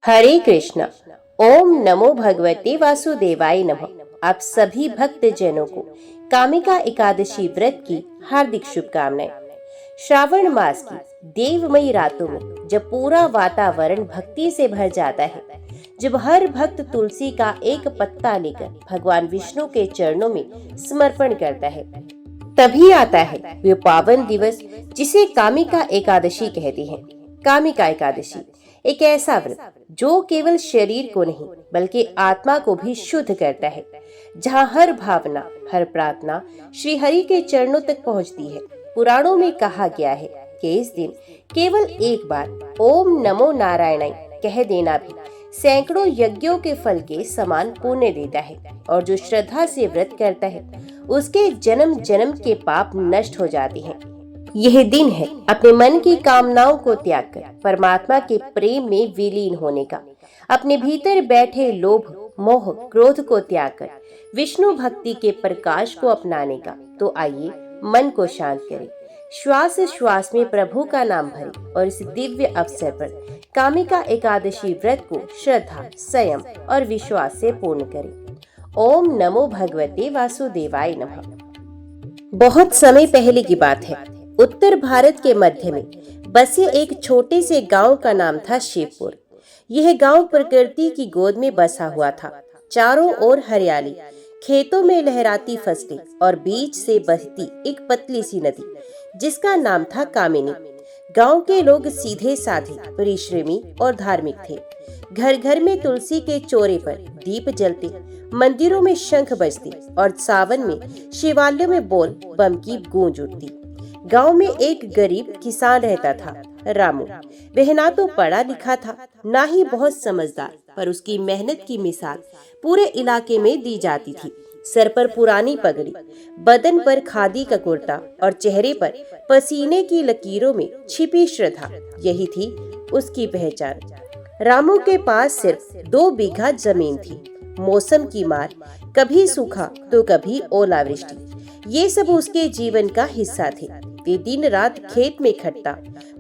हरे कृष्णा। ओम नमो भगवते वासुदेवाय नमः। आप सभी भक्त जनों को कामिका एकादशी व्रत की हार्दिक शुभकामनाएं। श्रावण मास की देवमयी रातों में जब पूरा वातावरण भक्ति से भर जाता है, जब हर भक्त तुलसी का एक पत्ता लेकर भगवान विष्णु के चरणों में समर्पण करता है, तभी आता है वे पावन दिवस जिसे कामिका एकादशी कहते हैं। कामिका एकादशी एक ऐसा व्रत जो केवल शरीर को नहीं बल्कि आत्मा को भी शुद्ध करता है, जहाँ हर भावना, हर प्रार्थना श्री हरि के चरणों तक पहुँचती है। पुराणों में कहा गया है कि इस दिन केवल एक बार ओम नमो नारायणाय कह देना भी सैकड़ों यज्ञों के फल के समान पुण्य देता है, और जो श्रद्धा से व्रत करता है उसके जन्म जन्म के पाप नष्ट हो जाते हैं। यह दिन है अपने मन की कामनाओं को त्याग कर परमात्मा के प्रेम में विलीन होने का, अपने भीतर बैठे लोभ, मोह, क्रोध को त्याग कर विष्णु भक्ति के प्रकाश को अपनाने का। तो आइए मन को शांत करें, श्वास श्वास में प्रभु का नाम भरें और इस दिव्य अवसर पर कामिका एकादशी व्रत को श्रद्धा, संयम और विश्वास से पूर्ण करें। ओम नमो भगवते वासुदेवाय नमः। बहुत समय पहले की बात है। उत्तर भारत के मध्य में बसे एक छोटे से गांव का नाम था शिवपुर। यह गांव प्रकृति की गोद में बसा हुआ था। चारों ओर हरियाली, खेतों में लहराती फसलें और बीच से बहती एक पतली सी नदी जिसका नाम था कामिनी। गांव के लोग सीधे साधे, परिश्रमी और धार्मिक थे। घर घर में तुलसी के चौरे पर दीप जलते, मंदिरों में शंख बजते और सावन में शिवालयों में बोल बम की गूंज उठती। गांव में एक गरीब किसान रहता था, रामू। वह ना तो पढ़ा लिखा था, ना ही बहुत समझदार, पर उसकी मेहनत की मिसाल पूरे इलाके में दी जाती थी। सर पर पुरानी पगड़ी, बदन पर खादी का कुर्ता और चेहरे पर पसीने की लकीरों में छिपी श्रद्धा, यही थी उसकी पहचान। रामू के पास सिर्फ 2 बीघा जमीन थी। मौसम की मार, कभी सूखा तो कभी ओलावृष्टि, ये सब उसके जीवन का हिस्सा थे। वे दिन रात खेत में खटता,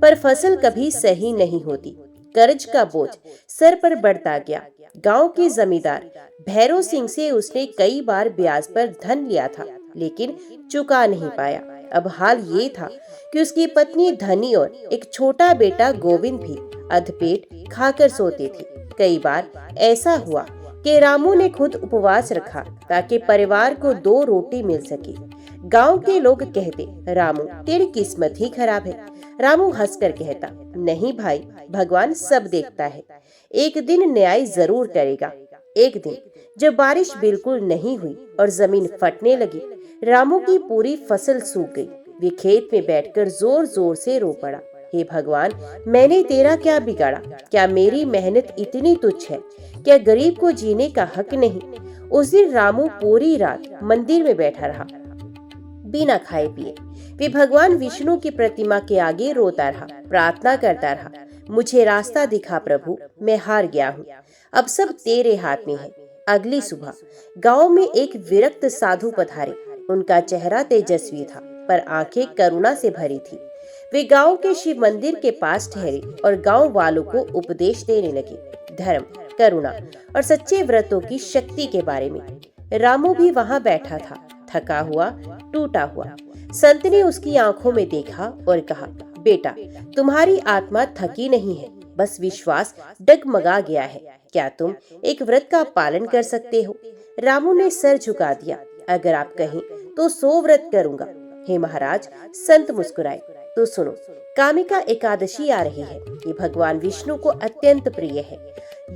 पर फसल कभी सही नहीं होती। कर्ज का बोझ सर पर बढ़ता गया। गांव के जमींदार भैरव सिंह से उसने कई बार ब्याज पर धन लिया था, लेकिन चुका नहीं पाया। अब हाल ये था कि उसकी पत्नी धनी और एक छोटा बेटा गोविंद भी अधपेट खाकर सोते थे। कई बार ऐसा हुआ कि रामू ने खुद उपवास रखा ताकि परिवार को 2 रोटी मिल सके। गांव के लोग कहते, रामू तेरी किस्मत ही खराब है। रामू हंसकर कहता, नहीं भाई, भगवान सब देखता है, एक दिन न्याय जरूर करेगा। एक दिन जब बारिश बिल्कुल नहीं हुई और जमीन फटने लगी, रामू की पूरी फसल सूख गई। वे खेत में बैठकर जोर जोर से रो पड़ा, हे भगवान, मैंने तेरा क्या बिगाड़ा? क्या मेरी मेहनत इतनी तुच्छ है? क्या गरीब को जीने का हक नहीं? उस दिन रामू पूरी रात मंदिर में बैठा रहा, बिना खाए पिए। वे भगवान विष्णु की प्रतिमा के आगे रोता रहा, प्रार्थना करता रहा, मुझे रास्ता दिखा प्रभु, मैं हार गया हूँ, अब सब तेरे हाथ में है। अगली सुबह गांव में एक विरक्त साधु पधारे। उनका चेहरा तेजस्वी था, पर आंखें करुणा से भरी थी। वे गांव के शिव मंदिर के पास ठहरे और गांव वालों को उपदेश देने लगे, धर्म, करुणा और सच्चे व्रतों की शक्ति के बारे में। रामू भी वहां बैठा था, थका हुआ, टूटा हुआ। संत ने उसकी आंखों में देखा और कहा, बेटा, तुम्हारी आत्मा थकी नहीं है, बस विश्वास डगमगा गया है। क्या तुम एक व्रत का पालन कर सकते हो? रामू ने सर झुका दिया, अगर आप कहें तो 100 व्रत करूंगा। हे महाराज, संत मुस्कुराए, तो सुनो, कामिका एकादशी आ रही है। ये भगवान विष्णु को अत्यंत प्रिय है।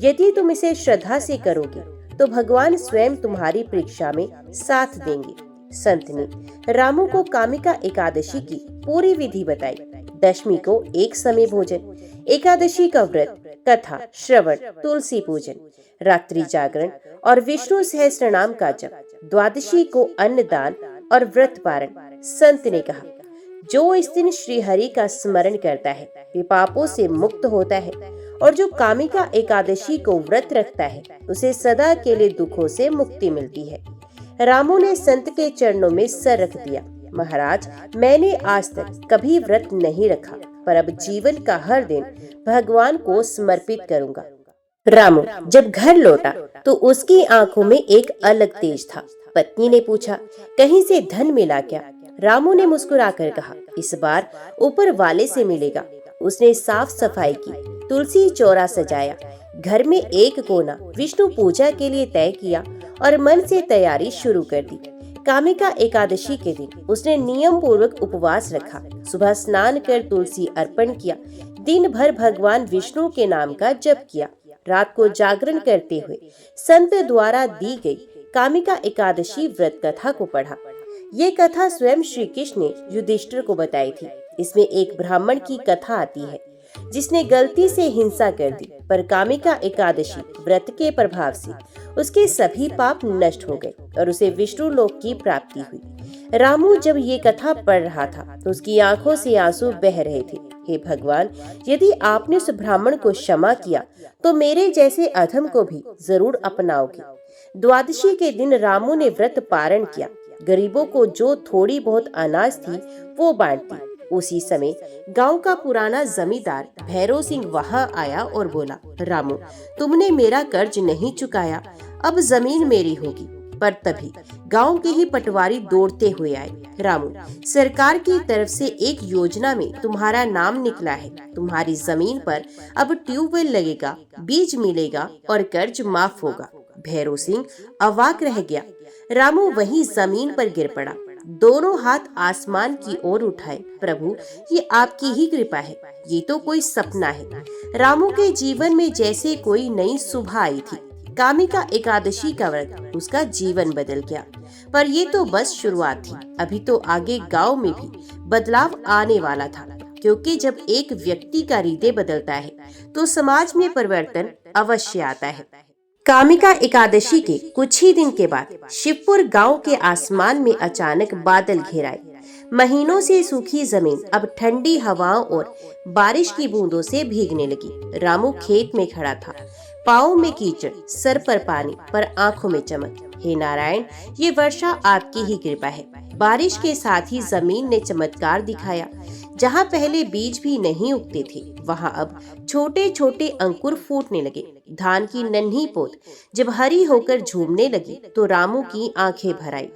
यदि तुम इसे श्रद्धा से करोगे तो भगवान स्वयं तुम्हारी परीक्षा में साथ देंगे। संत ने रामू को कामिका एकादशी की पूरी विधि बताई। दशमी को एक समय भोजन, एकादशी का व्रत, कथा श्रवण, तुलसी पूजन, रात्रि जागरण और विष्णु सहस्त्र नाम का जप, द्वादशी को अन्नदान और व्रत पारण। संत ने कहा, जो इस दिन श्री हरि का स्मरण करता है वे पापों से मुक्त होता है, और जो कामिका एकादशी को व्रत रखता है उसे सदा के लिए दुखों से मुक्ति मिलती है। रामू ने संत के चरणों में सर रख दिया, महाराज, मैंने आज तक कभी व्रत नहीं रखा, पर अब जीवन का हर दिन भगवान को समर्पित करूंगा। रामू जब घर लौटा तो उसकी आंखों में एक अलग तेज था। पत्नी ने पूछा, कहीं से धन मिला क्या? रामू ने मुस्कुराकर कहा, इस बार ऊपर वाले से मिलेगा। उसने साफ सफाई की, तुलसी चौरा सजाया, घर में एक कोना विष्णु पूजा के लिए तय किया और मन से तैयारी शुरू कर दी। कामिका एकादशी के दिन उसने नियम पूर्वक उपवास रखा। सुबह स्नान कर तुलसी अर्पण किया, दिन भर भगवान विष्णु के नाम का जप किया। रात को जागरण करते हुए संत द्वारा दी गई कामिका एकादशी व्रत कथा को पढ़ा। ये कथा स्वयं श्री कृष्ण ने युधिष्ठिर को बताई थी। इसमें एक ब्राह्मण की कथा आती है जिसने गलती से हिंसा कर दी, पर कामिका एकादशी व्रत के प्रभाव से उसके सभी पाप नष्ट हो गए और उसे विष्णु लोक की प्राप्ति हुई। रामू जब ये कथा पढ़ रहा था तो उसकी आंखों से आंसू बह रहे थे। हे भगवान, यदि आपने उस ब्राह्मण को क्षमा किया तो मेरे जैसे अधम को भी जरूर अपनाओगे। द्वादशी के दिन रामू ने व्रत पारण किया। गरीबों को जो थोड़ी बहुत अनाज थी वो बांटी। उसी समय गांव का पुराना जमींदार भैरव सिंह वहां आया और बोला, रामू, तुमने मेरा कर्ज नहीं चुकाया, अब जमीन मेरी होगी। पर तभी गांव के ही पटवारी दौड़ते हुए आए, रामू, सरकार की तरफ से एक योजना में तुम्हारा नाम निकला है। तुम्हारी जमीन पर अब ट्यूबवेल लगेगा, बीज मिलेगा और कर्ज माफ होगा। भैरव सिंह अवाक रह गया। रामू वहीं जमीन पर गिर पड़ा, दोनों हाथ आसमान की ओर उठाए, प्रभु, ये आपकी ही कृपा है, ये तो कोई सपना है। रामू के जीवन में जैसे कोई नई सुबह आई थी। कामिका एकादशी का व्रत उसका जीवन बदल गया। पर ये तो बस शुरुआत थी, अभी तो आगे गांव में भी बदलाव आने वाला था, क्योंकि जब एक व्यक्ति का हृदय बदलता है तो समाज में परिवर्तन अवश्य आता है। कामिका एकादशी के कुछ ही दिन के बाद शिवपुर गांव के आसमान में अचानक बादल घेर आए। महीनों से सूखी जमीन अब ठंडी हवाओं और बारिश की बूंदों से भीगने लगी। रामू खेत में खड़ा था, पाँव में कीचड़, सर पर पानी, पर आंखों में चमक। हे नारायण, ये वर्षा आपकी ही कृपा है। बारिश के साथ ही जमीन ने चमत्कार दिखाया। जहाँ पहले बीज भी नहीं उगते थे, वहाँ अब छोटे छोटे अंकुर फूटने लगे। धान की नन्ही पोत जब हरी होकर झूमने लगी तो रामू की आंखें भर आई।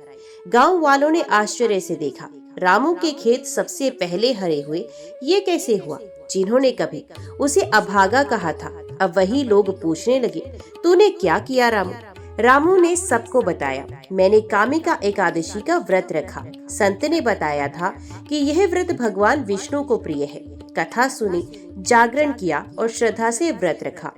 गांव वालों ने आश्चर्य से देखा, रामू के खेत सबसे पहले हरे हुए, ये कैसे हुआ? जिन्होंने कभी उसे अभागा कहा था, अब वही लोग पूछने लगे, तूने क्या किया रामू? रामू ने सबको बताया, मैंने कामिका एकादशी का व्रत रखा। संत ने बताया था कि यह व्रत भगवान विष्णु को प्रिय है। कथा सुनी, जागरण किया और श्रद्धा से व्रत रखा।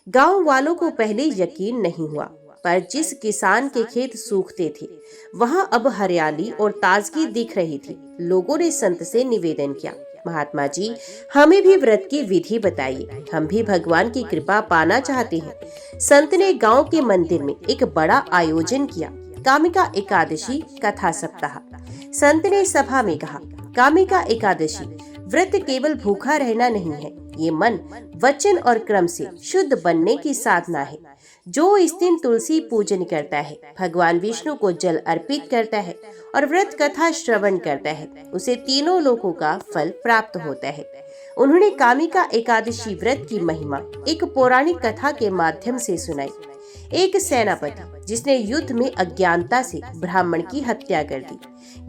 गांव वालों को पहले यकीन नहीं हुआ, पर जिस किसान के खेत सूखते थे वहां अब हरियाली और ताजगी दिख रही थी। लोगों ने संत से निवेदन किया, महात्मा जी, हमें भी व्रत की विधि बताइए, हम भी भगवान की कृपा पाना चाहते हैं। संत ने गांव के मंदिर में एक बड़ा आयोजन किया, कामिका एकादशी कथा सप्ताह। संत ने सभा में कहा, कामिका एकादशी व्रत केवल भूखा रहना नहीं है, ये मन, वचन और क्रम से शुद्ध बनने की साधना है। जो इस दिन तुलसी पूजन करता है, भगवान विष्णु को जल अर्पित करता है और व्रत कथा श्रवण करता है, उसे तीनों लोकों का फल प्राप्त होता है। उन्होंने कामिका एकादशी व्रत की महिमा एक पौराणिक कथा के माध्यम से सुनाई। एक सेनापति जिसने युद्ध में अज्ञानता से ब्राह्मण की हत्या कर दी,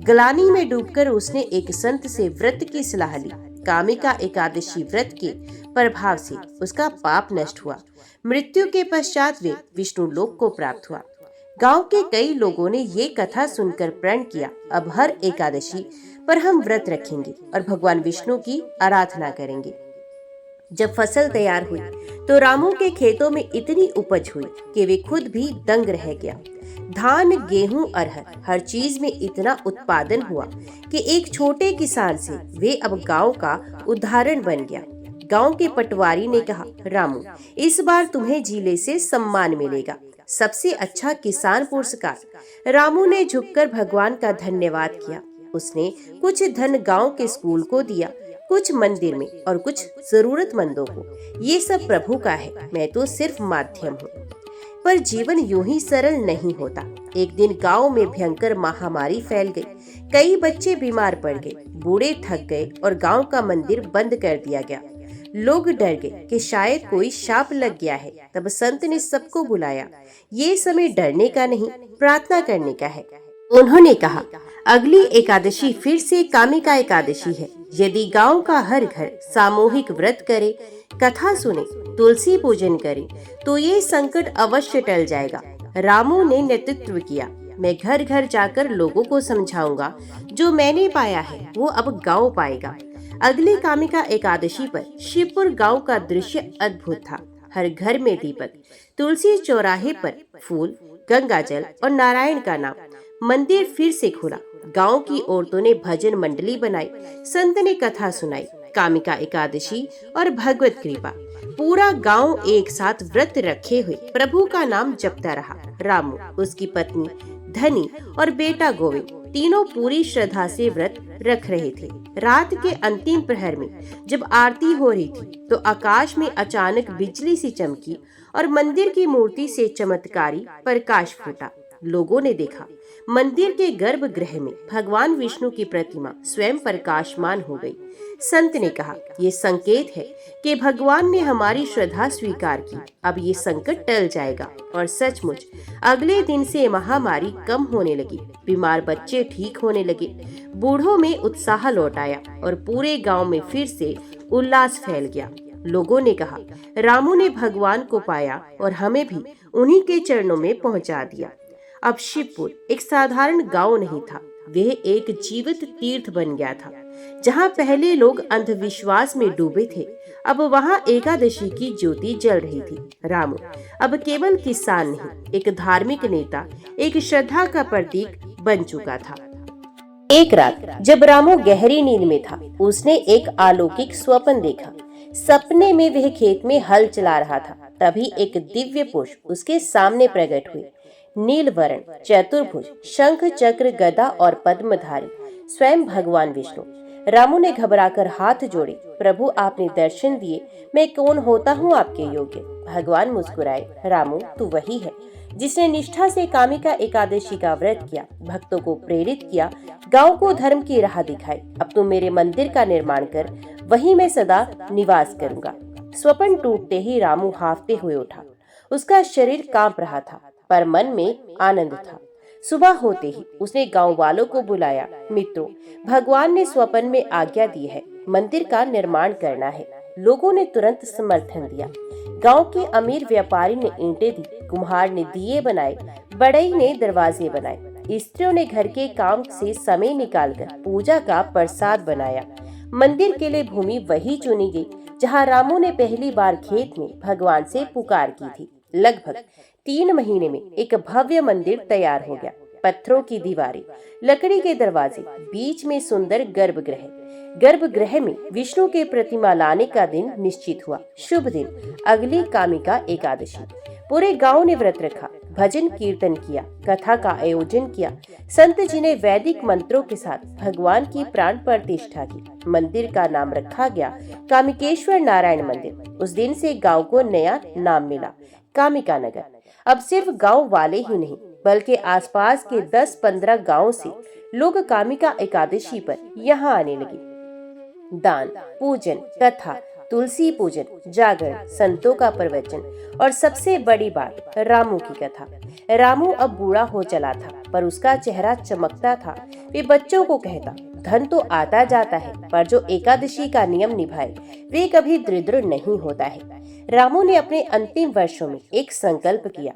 ग्लानि में डूबकर उसने एक संत से व्रत की सलाह ली। कामिका एकादशी व्रत के प्रभाव से उसका पाप नष्ट हुआ। मृत्यु के पश्चात वे विष्णु लोक को प्राप्त हुआ। गांव के कई लोगों ने ये कथा सुनकर प्रण किया, अब हर एकादशी पर हम व्रत रखेंगे और भगवान विष्णु की आराधना करेंगे। जब फसल तैयार हुई तो रामू के खेतों में इतनी उपज हुई कि वे खुद भी दंग रह गया। धान, गेहूं, अरहर, हर चीज में इतना उत्पादन हुआ कि एक छोटे किसान से वे अब गांव का उदाहरण बन गया। गांव के पटवारी ने कहा, रामू, इस बार तुम्हें जिले से सम्मान मिलेगा, सबसे अच्छा किसान पुरस्कार। रामू ने झुककर भगवान का धन्यवाद किया। उसने कुछ धन गांव के स्कूल को दिया, कुछ मंदिर में और कुछ जरूरतमंदों को। ये सब प्रभु का है, मैं तो सिर्फ माध्यम हूँ। पर जीवन यूं ही सरल नहीं होता। एक दिन गांव में भयंकर महामारी फैल गई। कई बच्चे बीमार पड़ गए, बूढ़े थक गए और गांव का मंदिर बंद कर दिया गया। लोग डर गए कि शायद कोई शाप लग गया है। तब संत ने सबको बुलाया। ये समय डरने का नहीं, प्रार्थना करने का है। उन्होंने कहा, अगली एकादशी फिर से कामिका एकादशी है। यदि गांव का हर घर सामूहिक व्रत करे, कथा सुने, तुलसी पूजन करे, तो ये संकट अवश्य टल जाएगा। रामू ने नेतृत्व किया। मैं घर घर जाकर लोगों को समझाऊंगा, जो मैंने पाया है वो अब गांव पाएगा। अगली कामिका एकादशी पर शिवपुर गांव का दृश्य अद्भुत था। हर घर में दीपक, तुलसी चौराहे पर फूल, गंगाजल और नारायण का नाम। मंदिर फिर से खुला। गांव की औरतों ने भजन मंडली बनाई। संत ने कथा सुनाई। कामिका एकादशी और भगवत कृपा। पूरा गांव एक साथ व्रत रखे हुए प्रभु का नाम जपता रहा। रामू, उसकी पत्नी धनी और बेटा गोविंद तीनों पूरी श्रद्धा से व्रत रख रहे थे। रात के अंतिम प्रहर में जब आरती हो रही थी तो आकाश में अचानक बिजली सी चमकी और मंदिर की मूर्ति से चमत्कारी प्रकाश फूटा। लोगों ने देखा, मंदिर के गर्भगृह में भगवान विष्णु की प्रतिमा स्वयं प्रकाशमान हो गई। संत ने कहा, ये संकेत है कि भगवान ने हमारी श्रद्धा स्वीकार की। अब ये संकट टल जाएगा। और सचमुच अगले दिन से महामारी कम होने लगी। बीमार बच्चे ठीक होने लगे। बूढ़ों में उत्साह लौट आया और पूरे गांव में फिर से उल्लास फैल गया। लोगों ने कहा, रामू ने भगवान को पाया और हमें भी उन्हीं के चरणों में पहुंचा दिया। अब शिवपुर एक साधारण गांव नहीं था, वह एक जीवित तीर्थ बन गया था। जहां पहले लोग अंधविश्वास में डूबे थे, अब वहां एकादशी की ज्योति जल रही थी। रामू अब केवल किसान नहीं, एक धार्मिक नेता, एक श्रद्धा का प्रतीक बन चुका था। एक रात जब रामू गहरी नींद में था, उसने एक अलौकिक स्वप्न देखा। सपने में वह खेत में हल चला रहा था। तभी एक दिव्य पुरुष उसके सामने प्रकट हुए। नीलवर्ण, चतुर्भुज, शंख चक्र गदा और पद्मधारी, स्वयं भगवान विष्णु। रामू ने घबराकर हाथ जोड़े। प्रभु, आपने दर्शन दिए, मैं कौन होता हूँ आपके योग्य? भगवान मुस्कुराए। रामू, तू वही है जिसने निष्ठा से कामिका एकादशी का व्रत किया, भक्तों को प्रेरित किया, गांव को धर्म की राह दिखाई। अब तू मेरे मंदिर का निर्माण कर, वहीं मैं सदा निवास करूंगा। स्वप्न टूटते ही रामू हाफते हुए उठा। उसका शरीर कांप रहा था, पर मन में आनंद था। सुबह होते ही उसने गांव वालों को बुलाया। मित्रों, भगवान ने स्वप्न में आज्ञा दी है, मंदिर का निर्माण करना है। लोगों ने तुरंत समर्थन दिया। गांव के अमीर व्यापारी ने ईंटें दी, कुम्हार ने दिए बनाए, बढ़ई ने दरवाजे बनाए। स्त्रियों ने घर के काम से समय निकालकर पूजा का प्रसाद बनाया। मंदिर के लिए भूमि वही चुनी गई जहां रामू ने पहली बार खेत में भगवान से पुकार की थी। लगभग 3 महीने में एक भव्य मंदिर तैयार हो गया। पत्थरों की दीवारें, लकड़ी के दरवाजे, बीच में सुंदर गर्भगृह। गर्भगृह में विष्णु के प्रतिमा लाने का दिन निश्चित हुआ। शुभ दिन, अगली कामिका एकादशी। पूरे गांव ने व्रत रखा, भजन कीर्तन किया, कथा का आयोजन किया। संत जी ने वैदिक मंत्रों के साथ भगवान की प्राण प्रतिष्ठा की। मंदिर का नाम रखा गया कामिकेश्वर नारायण मंदिर। उस दिन से गांव को नया नाम मिला, कामिका नगर। अब सिर्फ गांव वाले ही नहीं, बल्कि आसपास के 10-15 गांव से लोग कामिका एकादशी पर यहाँ आने लगे। दान, पूजन, कथा, तुलसी पूजन, जागरण, संतों का प्रवचन और सबसे बड़ी बात, रामू की कथा। रामू अब बूढ़ा हो चला था, पर उसका चेहरा चमकता था। वे बच्चों को कहता, धन तो आता जाता है, पर जो एकादशी का नियम निभाए वे कभी दरिद्र नहीं होता है। रामू ने अपने अंतिम वर्षों में एक संकल्प किया,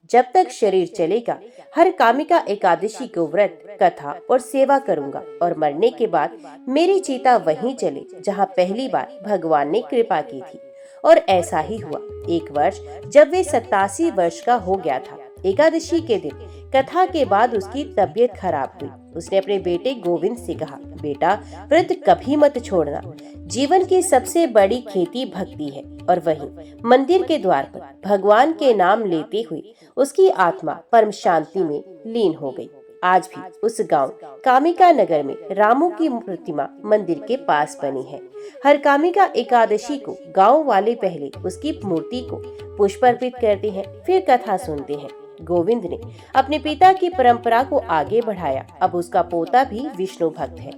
जब तक शरीर चलेगा हर कामिका एकादशी को व्रत, कथा और सेवा करूंगा, और मरने के बाद मेरी चिता वहीं चले जहां पहली बार भगवान ने कृपा की थी। और ऐसा ही हुआ। एक वर्ष जब वे 87 वर्ष का हो गया था, एकादशी के दिन कथा के बाद उसकी तबीयत खराब हुई। उसने अपने बेटे गोविंद से कहा, बेटा, व्रत कभी मत छोड़ना। जीवन की सबसे बड़ी खेती भक्ति है। और वहीं मंदिर के द्वार पर भगवान के नाम लेते हुए उसकी आत्मा परम शांति में लीन हो गई। आज भी उस गांव कामिका नगर में रामू की प्रतिमा मंदिर के पास बनी है। हर कामिका एकादशी को गांव वाले पहले उसकी मूर्ति को पुष्प अर्पित करते हैं, फिर कथा सुनते हैं। गोविंद ने अपने पिता की परंपरा को आगे बढ़ाया। अब उसका पोता भी विष्णु भक्त है।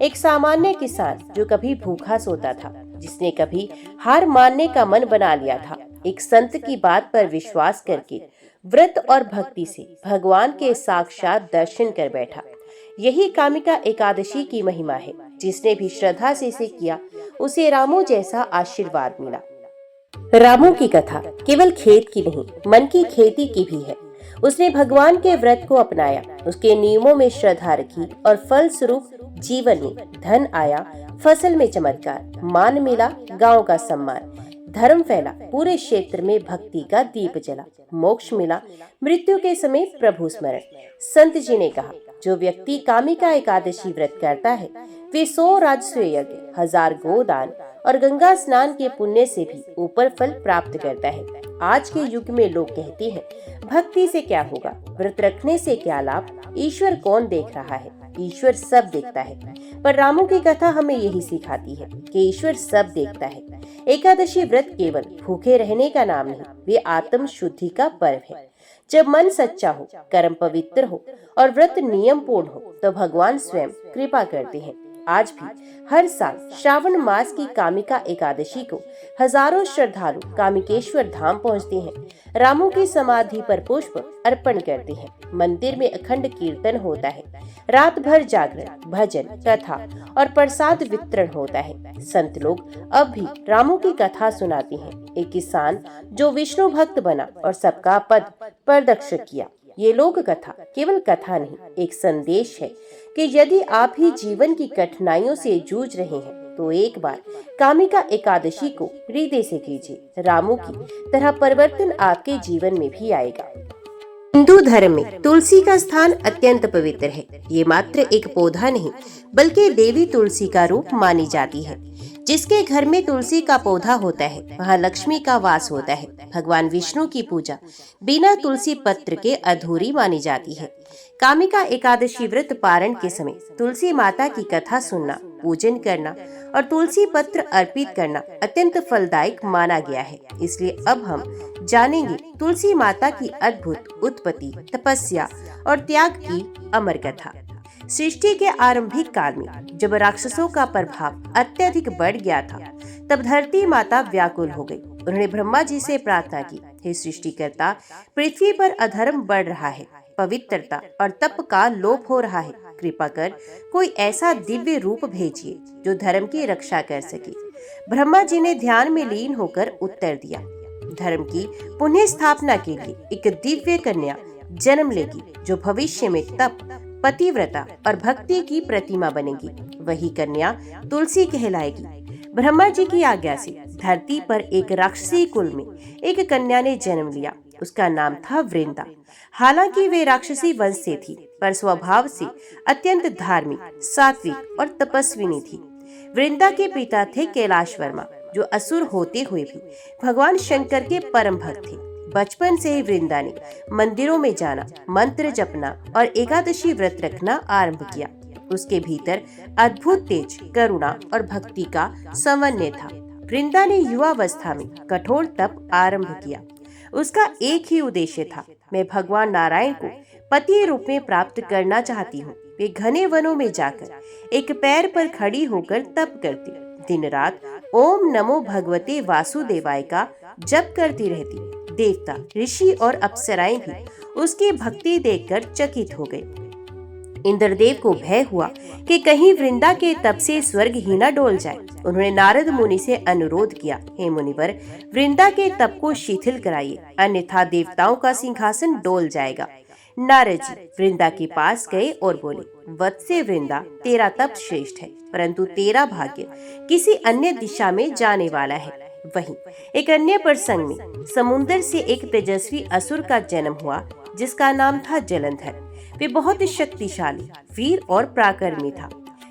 एक सामान्य किसान जो कभी भूखा सोता था, जिसने कभी हार मानने का मन बना लिया था, एक संत की बात पर विश्वास करके व्रत और भक्ति से भगवान के साक्षात दर्शन कर बैठा। यही कामिका एकादशी की महिमा है। जिसने भी श्रद्धा से इसे किया, उसे रामू जैसा आशीर्वाद मिला। रामू की कथा केवल खेत की नहीं, मन की खेती की भी है। उसने भगवान के व्रत को अपनाया, उसके नियमों में श्रद्धा रखी और फल स्वरूप जीवन में धन आया, फसल में चमत्कार, मान मिला, गांव का सम्मान, धर्म फैला, पूरे क्षेत्र में भक्ति का दीप जला, मोक्ष मिला, मृत्यु के समय प्रभु स्मरण। संत जी ने कहा, जो व्यक्ति कामिका एकादशी व्रत करता है, वे 100 राजस्व यज्ञ, 1000 गोदान और गंगा स्नान के पुण्य से भी ऊपर फल प्राप्त करता है। आज के युग में लोग कहते हैं, भक्ति से क्या होगा, व्रत रखने से क्या लाभ, ईश्वर कौन देख रहा है। ईश्वर सब देखता है, पर रामू की कथा हमें यही सिखाती है कि ईश्वर सब देखता है। एकादशी व्रत केवल भूखे रहने का नाम नहीं, वे आत्म शुद्धि का पर्व है। जब मन सच्चा हो, कर्म पवित्र हो और व्रत नियम पूर्ण हो, तो भगवान स्वयं कृपा करते हैं। आज भी हर साल श्रावण मास की कामिका एकादशी को हजारों श्रद्धालु कामिकेश्वर धाम पहुंचते हैं, रामू की समाधि पर पुष्प अर्पण करते हैं। मंदिर में अखंड कीर्तन होता है, रात भर जागरण, भजन, कथा और प्रसाद वितरण होता है। संत लोग अब भी रामू की कथा सुनाते हैं। एक किसान जो विष्णु भक्त बना और सबका पद प्रदक्षिण किया। ये लोक कथा केवल कथा नहीं, एक संदेश है कि यदि आप ही जीवन की कठिनाइयों से जूझ रहे हैं, तो एक बार कामिका एकादशी को हृदय से कीजिए। रामू की तरह परिवर्तन आपके जीवन में भी आएगा। हिंदू धर्म में तुलसी का स्थान अत्यंत पवित्र है। ये मात्र एक पौधा नहीं, बल्कि देवी तुलसी का रूप मानी जाती है। जिसके घर में तुलसी का पौधा होता है, वहाँ लक्ष्मी का वास होता है। भगवान विष्णु की पूजा बिना तुलसी पत्र के अधूरी मानी जाती है। कामिका एकादशी व्रत पारण के समय तुलसी माता की कथा सुनना, पूजन करना और तुलसी पत्र अर्पित करना अत्यंत फलदायक माना गया है। इसलिए अब हम जानेंगे तुलसी माता की अद्भुत उत्पत्ति, तपस्या और त्याग की अमर कथा। सृष्टि के आरंभिक काल में जब राक्षसों का प्रभाव अत्यधिक बढ़ गया था, तब धरती माता व्याकुल हो गई। उन्होंने ब्रह्मा जी से प्रार्थना की, हे सृष्टिकर्ता, पृथ्वी पर अधर्म बढ़ रहा है, पवित्रता और तप का लोप हो रहा है। कृपा कर कोई ऐसा दिव्य रूप भेजिए जो धर्म की रक्षा कर सके। ब्रह्मा जी ने ध्यान में लीन होकर उत्तर दिया, धर्म की पुनः स्थापना के लिए एक दिव्य कन्या जन्म लेगी, जो भविष्य में तप, पतिव्रता और भक्ति की प्रतिमा बनेगी। वही कन्या तुलसी कहलाएगी। ब्रह्मा जी की आज्ञा से धरती पर एक राक्षसी कुल में एक कन्या ने जन्म लिया। उसका नाम था वृंदा। हालांकि वे राक्षसी वंश से थी, पर स्वभाव से अत्यंत धार्मिक, सात्विक और तपस्विनी थी। वृंदा के पिता थे कैलाश वर्मा, जो असुर होते हुए भी भगवान शंकर के परम भक्त थे। बचपन से ही वृंदा ने मंदिरों में जाना, मंत्र जपना और एकादशी व्रत रखना आरंभ किया। उसके भीतर अद्भुत तेज, करुणा और भक्ति का समन्वय था। वृंदा ने युवावस्था में कठोर तप आरंभ किया। उसका एक ही उद्देश्य था, मैं भगवान नारायण को पति रूप में प्राप्त करना चाहती हूँ। वे घने वनों में जाकर एक पैर पर खड़ी होकर तप करती, दिन रात ओम नमो भगवते वासुदेवाय का जप करती रहती। देवता, ऋषि और अप्सराएं भी उसकी भक्ति देखकर चकित हो गए। इंद्रदेव को भय हुआ कि कहीं वृंदा के तप से स्वर्ग ही न डोल जाए। उन्होंने नारद मुनि से अनुरोध किया, हे मुनिवर, वृंदा के तप को शिथिल कराइए, अन्यथा देवताओं का सिंहासन डोल जाएगा। नारद जी वृंदा के पास गए और बोले, वत्से वृंदा, तेरा तप श्रेष्ठ है, परंतु तेरा भाग्य किसी अन्य दिशा में जाने वाला है। वहीं एक अन्य प्रसंग में समुद्र से एक तेजस्वी असुर का जन्म हुआ, जिसका नाम था जलंधर। वे बहुत शक्तिशाली, वीर और पराक्रमी था।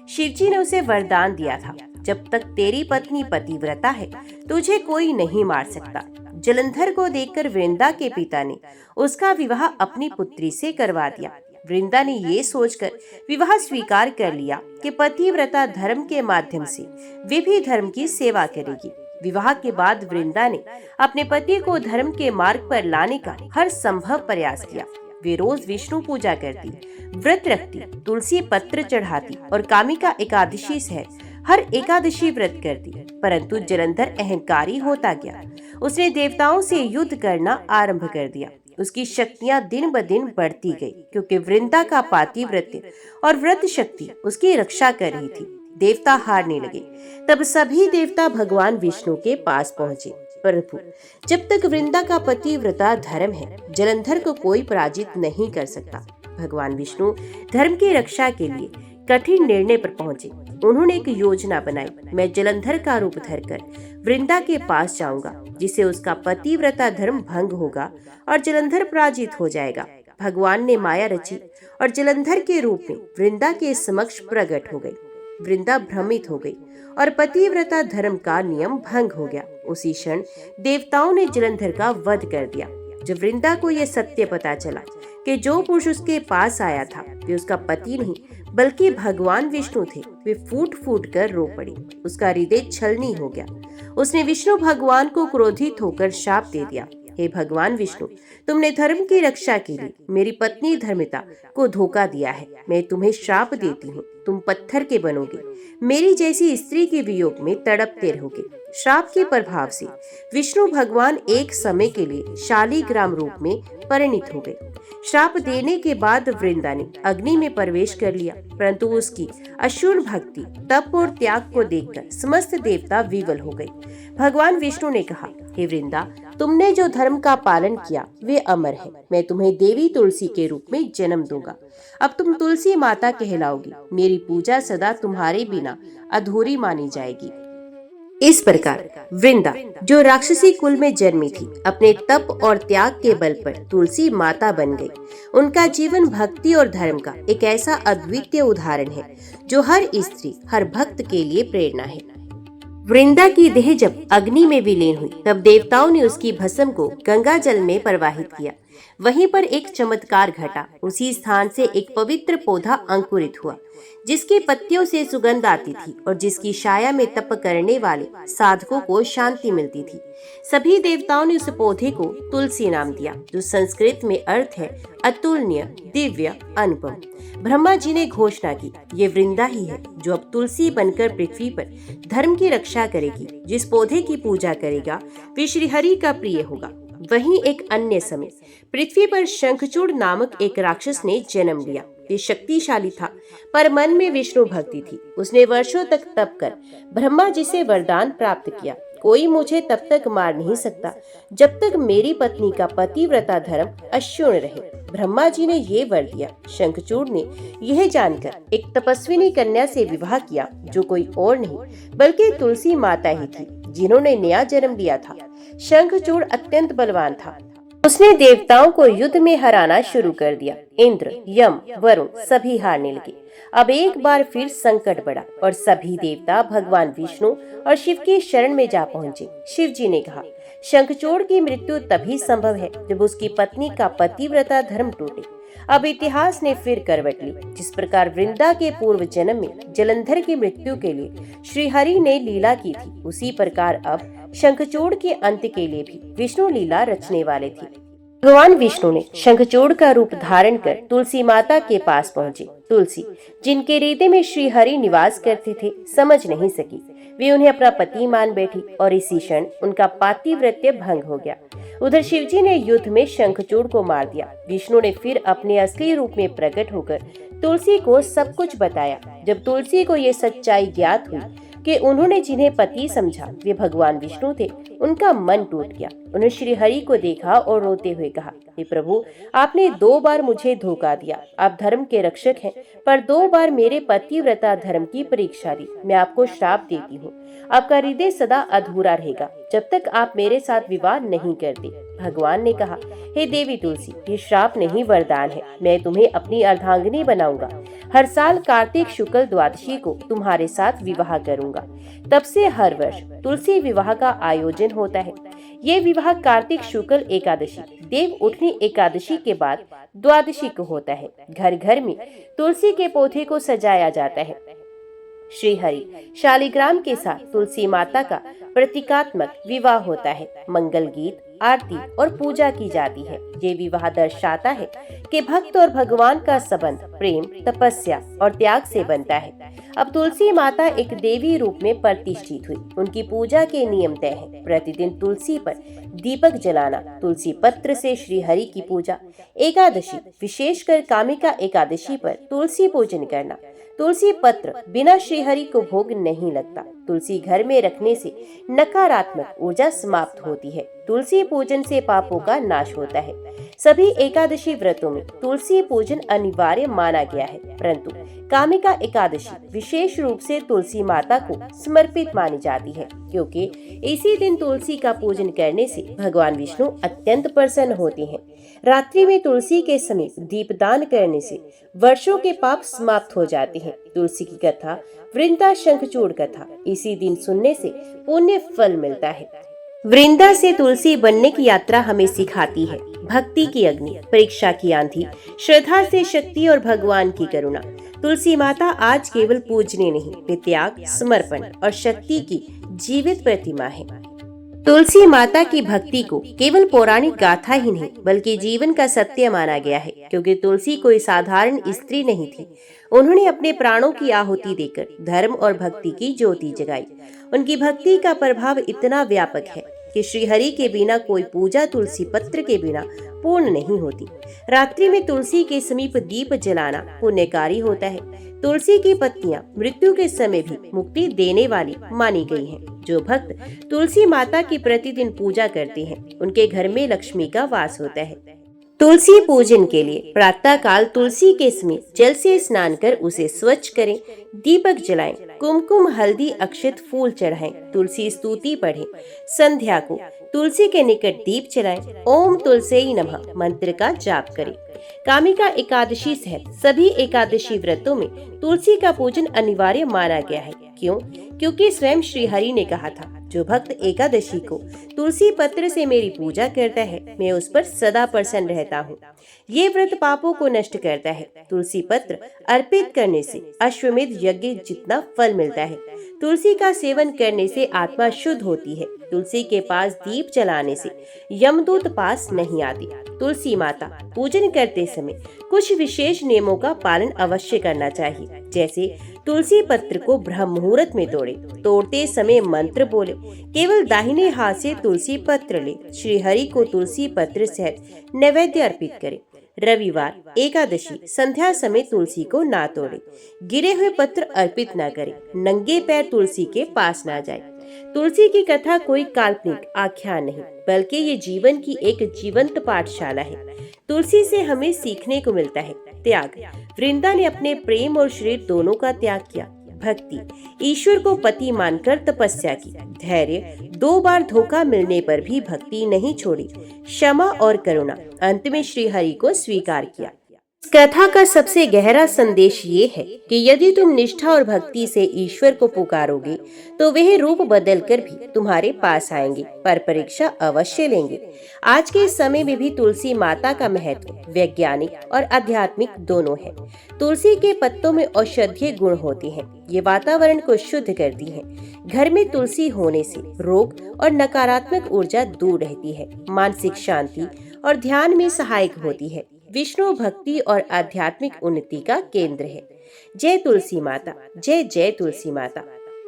शिवजी ने उसे वरदान दिया था, जब तक तेरी पत्नी पतिव्रता है, तुझे कोई नहीं मार सकता। जलंधर को देखकर वृंदा के पिता ने उसका विवाह अपनी पुत्री से करवा दिया। वृंदा ने ये सोचकर विवाह स्वीकार कर लिया कि पतिव्रता धर्म के माध्यम से वे भी धर्म की सेवा करेगी। विवाह के बाद वृंदा ने अपने पति को धर्म के मार्ग पर लाने का हर संभव प्रयास किया। वे रोज विष्णु पूजा करती, व्रत रखती, तुलसी पत्र चढ़ाती और कामिका एकादशी सहित हर एकादशी व्रत कर दी, परंतु जलंधर अहंकारी होता गया। उसने देवताओं से युद्ध करना आरंभ कर दिया। उसकी शक्तियां दिन ब दिन बढ़ती गई, क्योंकि वृंदा का पातिव्रत्य और व्रत शक्ति उसकी रक्षा कर रही थी। देवता हारने लगे। तब सभी देवता भगवान विष्णु के पास पहुंचे। प्रभु, जब तक वृंदा का पतिव्रता धर्म है, जलंधर को कोई पराजित नहीं कर सकता। भगवान विष्णु धर्म की रक्षा के लिए कठिन निर्णय पर पहुंचे। उन्होंने एक योजना बनाई। मैं जलंधर का रूप धरकर वृंदा के पास जाऊंगा, जिससे उसका पतिव्रता धर्म भंग होगा और जलंधर पराजित हो जाएगा। भगवान ने माया रची और जलंधर के रूप में वृंदा के समक्ष प्रकट हो गई। वृंदा भ्रमित हो गई और पतिव्रता धर्म का नियम भंग हो गया। उसी क्षण देवताओं ने जलंधर का वध कर दिया। जब वृंदा को यह सत्य पता चला कि जो पुरुष उसके पास आया था वे उसका पति नहीं बल्कि भगवान विष्णु थे, वे फूट फूट कर रो पड़ी। उसका हृदय छलनी हो गया। उसने विष्णु भगवान को क्रोधित होकर शाप दे दिया। हे भगवान विष्णु, तुमने धर्म की रक्षा के लिए मेरी पत्नी धर्मिता को धोखा दिया है। मैं तुम्हें श्राप देती हूँ, तुम पत्थर के बनोगे, मेरी जैसी स्त्री के वियोग में तड़पते रहोगे। श्राप के प्रभाव से विष्णु भगवान एक समय के लिए शालिग्राम रूप में परिणित हो गए। श्राप देने के बाद वृंदा ने अग्नि में प्रवेश कर लिया, परंतु उसकी अशुर भक्ति, तप और त्याग को देखकर समस्त देवता विवल हो गए। भगवान विष्णु ने कहा, हे वृंदा, तुमने जो धर्म का पालन किया वे अमर है। मैं तुम्हें देवी तुलसी के रूप में जन्म दूंगा। अब तुम तुलसी माता कहलाओगी। मेरी पूजा सदा तुम्हारे बिना अधूरी मानी जाएगी। इस प्रकार वृंदा, जो राक्षसी कुल में जन्मी थी, अपने तप और त्याग के बल पर तुलसी माता बन गई। उनका जीवन भक्ति और धर्म का एक ऐसा अद्वितीय उदाहरण है जो हर स्त्री, हर भक्त के लिए प्रेरणा है। वृंदा की देह जब अग्नि में विलीन हुई, तब देवताओं ने उसकी भस्म को गंगा जल में प्रवाहित किया। वहीं पर एक चमत्कार घटा। उसी स्थान से एक पवित्र पौधा अंकुरित हुआ, जिसके पत्तियों से सुगंध आती थी और जिसकी छाया में तप करने वाले साधकों को शांति मिलती थी। सभी देवताओं ने उस पौधे को तुलसी नाम दिया, जो संस्कृत में अर्थ है अतुलनीय, दिव्य, अनुपम। ब्रह्मा जी ने घोषणा की, ये वृंदा ही है जो अब तुलसी बनकर पृथ्वी पर धर्म की रक्षा करेगी। जिस पौधे की पूजा करेगा वे श्री हरि का प्रिय होगा। वहीं एक अन्य समय पृथ्वी पर शंखचूड़ नामक एक राक्षस ने जन्म लिया। वे शक्तिशाली था, पर मन में विष्णु भक्ति थी। उसने वर्षों तक तप कर ब्रह्मा जी से वरदान प्राप्त किया, कोई मुझे तब तक मार नहीं सकता जब तक मेरी पत्नी का पतिव्रता धर्म अक्षुण्ण रहे। ब्रह्मा जी ने ये वर दिया। शंखचूड़ ने यह जानकर एक तपस्विनी कन्या से विवाह किया, जो कोई और नहीं बल्कि तुलसी माता ही थी, जिन्होंने नया जन्म लिया था। शंखचूड़ अत्यंत बलवान था। उसने देवताओं को युद्ध में हराना शुरू कर दिया। इंद्र, यम, वरुण सभी हारने लगे। अब एक बार फिर संकट बढ़ा और सभी देवता भगवान विष्णु और शिव की शरण में जा पहुंचे। शिव जी ने कहा, शंखचूड़ की मृत्यु तभी संभव है जब उसकी पत्नी का पतिव्रता धर्म टूटे। अब इतिहास ने फिर करवट ली। जिस प्रकार वृंदा के पूर्व जन्म में जलंधर की मृत्यु के लिए श्री हरि ने लीला की थी, उसी प्रकार अब शंखचूड़ के अंत के लिए भी विष्णु लीला रचने वाले थे। भगवान विष्णु ने शंखचूड़ का रूप धारण कर तुलसी माता के पास पहुंचे। तुलसी, जिनके हृदय में श्री हरि निवास करते थे, समझ नहीं सकी। वे उन्हें अपना पति मान बैठी और इसी क्षण उनका पातिव्रत्य भंग हो गया। उधर शिवजी ने युद्ध में शंखचूड़ को मार दिया। विष्णु ने फिर अपने असली रूप में प्रकट होकर तुलसी को सब कुछ बताया। जब तुलसी को ये सच्चाई ज्ञात हुई कि उन्होंने जिन्हें पति समझा वे भगवान विष्णु थे, उनका मन टूट गया। उन्होंने श्री हरि को देखा और रोते हुए कहा, हे प्रभु, आपने 2 बार मुझे धोखा दिया। आप धर्म के रक्षक हैं, पर 2 बार मेरे पतिव्रता धर्म की परीक्षा दी। मैं आपको श्राप देती हूँ। आपका हृदय सदा अधूरा रहेगा जब तक आप मेरे साथ विवाह नहीं करते। भगवान ने कहा, हे देवी तुलसी, ये श्राप नहीं वरदान है। मैं तुम्हें अपनी अर्धांगिनी बनाऊंगा। हर साल कार्तिक शुक्ल द्वादशी को तुम्हारे साथ विवाह करूंगा। तब से हर वर्ष तुलसी विवाह का आयोजन होता है। ये विवाह कार्तिक शुक्ल एकादशी, देव उठनी एकादशी के बाद द्वादशी को होता है। घर घर में तुलसी के पौधे को सजाया जाता है। श्री हरि शालिग्राम के साथ तुलसी माता का प्रतीकात्मक विवाह होता है। मंगल गीत, आरती और पूजा की जाती है। ये विवाह दर्शाता है कि भक्त और भगवान का संबंध प्रेम, तपस्या और त्याग से बनता है। अब तुलसी माता एक देवी रूप में प्रतिष्ठित हुई। उनकी पूजा के नियम तय हैं। प्रतिदिन तुलसी पर दीपक जलाना, तुलसी पत्र से श्री हरि की पूजा, एकादशी विशेषकर कामिका एकादशी पर तुलसी पूजन करना। तुलसी पत्र बिना श्रीहरि को भोग नहीं लगता। तुलसी घर में रखने से नकारात्मक ऊर्जा समाप्त होती है। तुलसी पूजन से पापों का नाश होता है। सभी एकादशी व्रतों में तुलसी पूजन अनिवार्य माना गया है, परंतु कामिका एकादशी विशेष रूप से तुलसी माता को समर्पित मानी जाती है, क्योंकि इसी दिन तुलसी का पूजन करने से भगवान विष्णु अत्यंत प्रसन्न होते हैं। रात्रि में तुलसी के समीप दीपदान करने से वर्षों के पाप समाप्त हो जाते हैं। तुलसी की कथा वृंदा शंखचूड़ कथा इसी दिन सुनने से पुण्य फल मिलता है। वृंदा से तुलसी बनने की यात्रा हमें सिखाती है भक्ति की अग्नि, परीक्षा की आंधी, श्रद्धा से शक्ति और भगवान की करुणा। तुलसी माता आज केवल पूजनीय नहीं, वे त्याग, समर्पण और शक्ति की जीवित प्रतिमा है। तुलसी माता की भक्ति को केवल पौराणिक गाथा ही नहीं बल्कि जीवन का सत्य माना गया है, क्योंकि तुलसी कोई साधारण स्त्री नहीं थी। उन्होंने अपने प्राणों की आहुति देकर धर्म और भक्ति की ज्योति जगाई। उनकी भक्ति का प्रभाव इतना व्यापक है कि श्रीहरि के बिना कोई पूजा तुलसी पत्र के बिना पूर्ण नहीं होती। रात्रि में तुलसी के समीप दीप जलाना पुण्यकारी होता है। तुलसी की पत्तियां मृत्यु के समय भी मुक्ति देने वाली मानी गई हैं। जो भक्त तुलसी माता की प्रतिदिन पूजा करते हैं, उनके घर में लक्ष्मी का वास होता है। तुलसी पूजन के लिए प्रातः काल तुलसी के समीप जल से स्नान कर उसे स्वच्छ करें, दीपक जलाएं, कुमकुम, हल्दी, अक्षत, फूल चढ़ाएं, तुलसी स्तुति पढ़ें। संध्या को तुलसी के निकट दीप जलाएं, ओम तुलसी नमः मंत्र का जाप करें। कामिका एकादशी सहित सभी एकादशी व्रतों में तुलसी का पूजन अनिवार्य माना गया है। क्यों? क्योंकि स्वयं श्री हरि ने कहा था, जो भक्त एकादशी को तुलसी पत्र से मेरी पूजा करता है, मैं उस पर सदा प्रसन्न रहता हूँ। ये व्रत पापों को नष्ट करता है। तुलसी पत्र अर्पित करने से अश्वमेध यज्ञ जितना फल मिलता है। तुलसी का सेवन करने से आत्मा शुद्ध होती है। तुलसी के पास दीप जलाने से यमदूत पास नहीं आती। तुलसी माता पूजन करते समय कुछ विशेष नियमों का पालन अवश्य करना चाहिए, जैसे तुलसी पत्र को ब्रह्म मुहूर्त में तोड़ते समय मंत्र बोले, केवल दाहिने हाथ से तुलसी पत्र ले, श्री हरि को तुलसी पत्र सहित नैवेद्य अर्पित करें। रविवार, एकादशी, संध्या समय तुलसी को ना तोड़े, गिरे हुए पत्र अर्पित न करें, नंगे पैर तुलसी के पास ना जाए। तुलसी की कथा कोई काल्पनिक आख्यान नहीं, बल्कि ये जीवन की एक जीवंत पाठशाला है। तुलसी से हमें सीखने को मिलता है त्याग। वृंदा ने अपने प्रेम और शरीर दोनों का त्याग किया। भक्ति, ईश्वर को पति मानकर तपस्या की। धैर्य, 2 बार धोखा मिलने पर भी भक्ति नहीं छोड़ी। क्षमा और करुणा, अंत में श्री हरि को स्वीकार किया। इस कथा का सबसे गहरा संदेश ये है कि यदि तुम निष्ठा और भक्ति से ईश्वर को पुकारोगे तो वह रूप बदलकर भी तुम्हारे पास आएंगे, पर परीक्षा अवश्य लेंगे। आज के समय में भी तुलसी माता का महत्व वैज्ञानिक और आध्यात्मिक दोनों है। तुलसी के पत्तों में औषधीय गुण होते हैं। ये वातावरण को शुद्ध करती है। घर में तुलसी होने से रोग और नकारात्मक ऊर्जा दूर रहती है। मानसिक शांति और ध्यान में सहायक होती है। विष्णु भक्ति और आध्यात्मिक उन्नति का केंद्र है। जय तुलसी माता, जय जय तुलसी माता।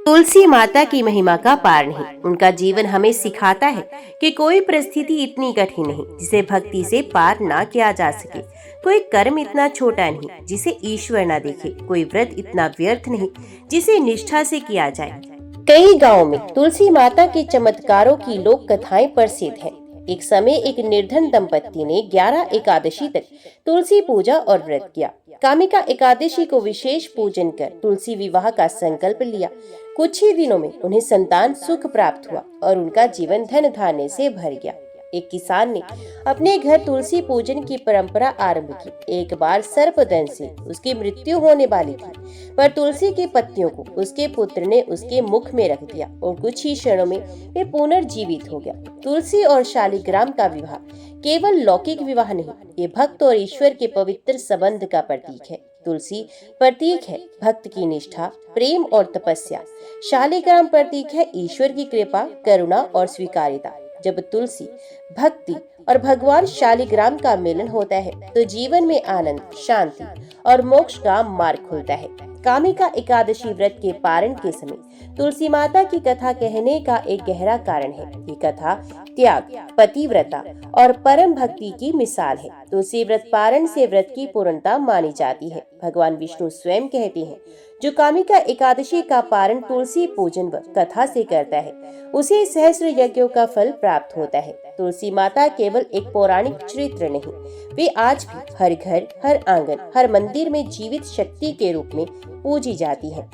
तुलसी माता की महिमा का पार नहीं। उनका जीवन हमें सिखाता है कि कोई परिस्थिति इतनी कठिन नहीं जिसे भक्ति से पार ना किया जा सके। कोई कर्म इतना छोटा नहीं जिसे ईश्वर ना देखे। कोई व्रत इतना व्यर्थ नहीं जिसे निष्ठा से किया जाए। कई गाँव में तुलसी माता के चमत्कारों की लोक कथाएं प्रसिद्ध हैं। एक समय एक निर्धन दंपत्ति ने 11 एकादशी तक तुलसी पूजा और व्रत किया। कामिका एकादशी को विशेष पूजन कर तुलसी विवाह का संकल्प लिया। कुछ ही दिनों में उन्हें संतान सुख प्राप्त हुआ और उनका जीवन धन धान्य से भर गया। एक किसान ने अपने घर तुलसी पूजन की परंपरा आरंभ की। एक बार सर्पदंश से उसकी मृत्यु होने वाली थी, पर तुलसी की पत्तियों को उसके पुत्र ने उसके मुख में रख दिया और कुछ ही क्षणों में वे पुनर्जीवित हो गया। तुलसी और शालिग्राम का विवाह केवल लौकिक विवाह नहीं, ये भक्त और ईश्वर के पवित्र संबंध का प्रतीक है। तुलसी प्रतीक है भक्त की निष्ठा, प्रेम और तपस्या। शालिग्राम प्रतीक है ईश्वर की कृपा, करुणा और स्वीकार्यता। जब तुलसी, भक्ति और भगवान शालिग्राम का मिलन होता है तो जीवन में आनंद, शांति और मोक्ष का मार्ग खुलता है। कामिका एकादशी व्रत के पारण के समय तुलसी माता की कथा कहने का एक गहरा कारण है। ये कथा त्याग, पतिव्रता और परम भक्ति की मिसाल है। तुलसी व्रत पारण से व्रत की पूर्णता मानी जाती है। भगवान विष्णु स्वयं कहते हैं, जो कामिका एकादशी का पारण तुलसी पूजन व कथा से करता है उसे सहस्त्र यज्ञों का फल प्राप्त होता है। तुलसी माता केवल एक पौराणिक चरित्र नहीं, वे आज भी हर घर, हर आंगन, हर मंदिर में जीवित शक्ति के रूप में पूजी जाती है।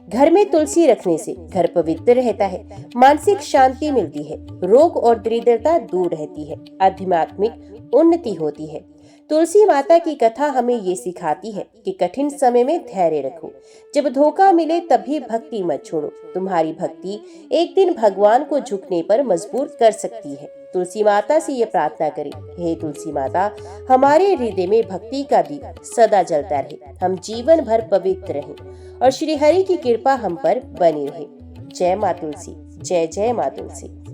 घर में तुलसी रखने से घर पवित्र रहता है, मानसिक शांति मिलती है, रोग और दरिद्रता दूर रहती है, आध्यात्मिक उन्नति होती है। तुलसी माता की कथा हमें ये सिखाती है कि कठिन समय में धैर्य रखो, जब धोखा मिले तभी भक्ति मत छोड़ो। तुम्हारी भक्ति एक दिन भगवान को झुकने पर मजबूर कर सकती है। तुलसी माता से ये प्रार्थना करें, हे तुलसी माता, हमारे हृदय में भक्ति का दीप सदा जलता रहे, हम जीवन भर पवित्र रहें और श्री हरि की कृपा हम पर बनी रहे। जय माँ तुलसी, जय जय माँ तुलसी।